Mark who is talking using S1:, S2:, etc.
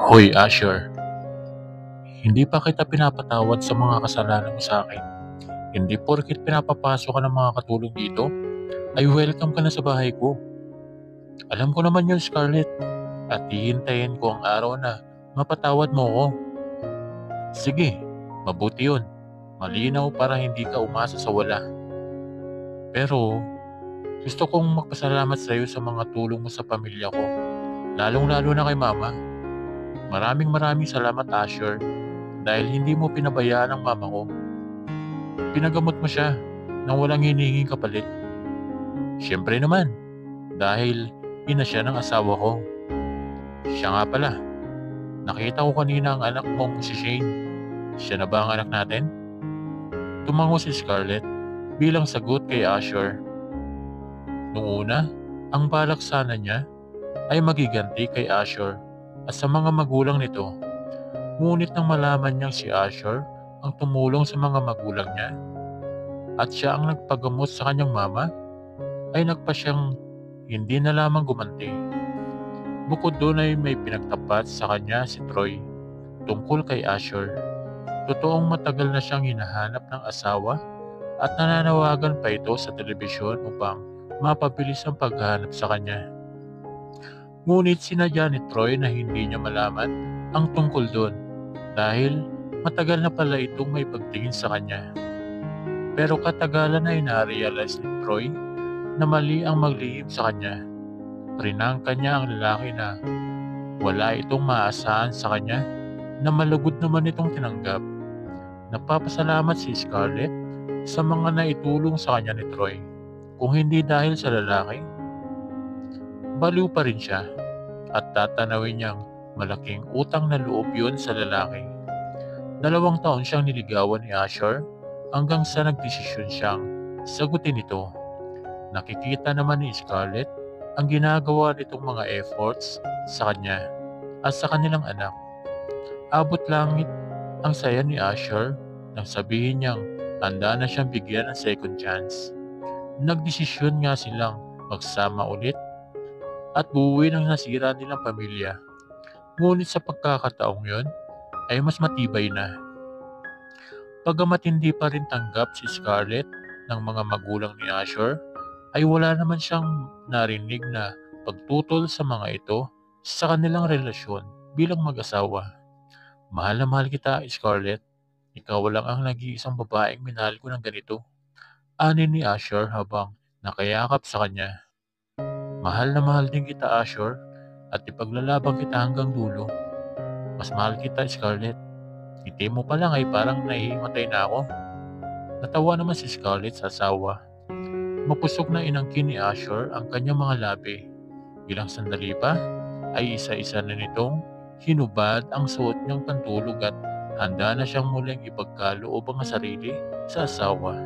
S1: Hoy Asher, hindi pa kita pinapatawad sa mga kasalanan mo sa akin. Hindi porket pinapapasok ka ng mga katulong dito, ay welcome ka na sa bahay ko. Alam ko naman yun, Scarlett, at hihintayin ko ang araw na mapatawad mo ko. Sige, mabuti yun. Malinaw para hindi ka umasa sa wala. Pero gusto kong magpasalamat sa iyo sa mga tulong mo sa pamilya ko, lalong-lalo na kay Mama. Maraming salamat, Asher, dahil hindi mo pinabayaan ang mama ko. Pinagamot mo siya nang walang hinihinging kapalit. Siyempre naman, dahil ina siya ng asawa ko. Siya nga pala, nakita ko kanina ang anak mong si Shane. Siya na ba ang anak natin? Tumango si Scarlett bilang sagot kay Asher. Noong una, ang balak sana niya ay magiganti kay Asher at sa mga magulang nito. Ngunit nang malaman niyang si Asher ang tumulong sa mga magulang niya at siya ang nagpagamot sa kanyang mama, ay nagpa siyang hindi na lamang gumanti. Bukod doon ay may pinagtapat sa kanya si Troy tungkol kay Asher. Totoong matagal na siyang hinahanap ng asawa at nananawagan pa ito sa telebisyon upang mapabilis ang paghahanap sa kanya. Ngunit sinadya ni Troy na hindi niya malaman ang tungkol doon dahil matagal na pala itong may pagtingin sa kanya. Pero katagalan ay na-realize ni Troy na mali ang maglihim sa kanya. Prinangka niya ang lalaki na wala itong maasahan sa kanya na malugod naman itong tinanggap. Nagpapasalamat si Scarlett sa mga naitulong sa kanya ni Troy. Kung hindi dahil sa lalaki, baliw pa rin siya at tatanawin niyang malaking utang na loob yun sa lalaki. 2 taon siyang niligawan ni Asher hanggang sa nagdesisyon siyang sagutin ito. Nakikita naman ni Scarlett ang ginagawa nitong mga efforts sa kanya at sa kanilang anak. Abot langit ang saya ni Asher nang sabihin niyang handa na siyang bigyan ng second chance. Nagdesisyon nga silang magsama ulit at buuin ang nasira nilang pamilya. Ngunit sa pagkakataong yon ay mas matibay na. Bagamat hindi pa rin tanggap si Scarlett ng mga magulang ni Asher, ay wala naman siyang narinig na pagtutol sa mga ito sa kanilang relasyon bilang mag-asawa. Mahal na mahal kita, Scarlett. Ikaw lang ang nag-iisang babaeng minahal ko ng ganito. Ani ni Asher habang nakayakap sa kanya. Mahal na mahal din kita, Asher, at ipaglalaban kita hanggang dulo. Mas mahal kita, Scarlett. Ngiti mo pa lang ay parang nahihimatay na ako. Natawa naman si Scarlett sa asawa. Mapusok na inangkin ni Asher ang kanyang mga labi. Ilang sandali pa ay isa-isa na nitong hinubad ang suot niyang pantulog at handa na siyang muling ipagkaloob ang sarili sa asawa.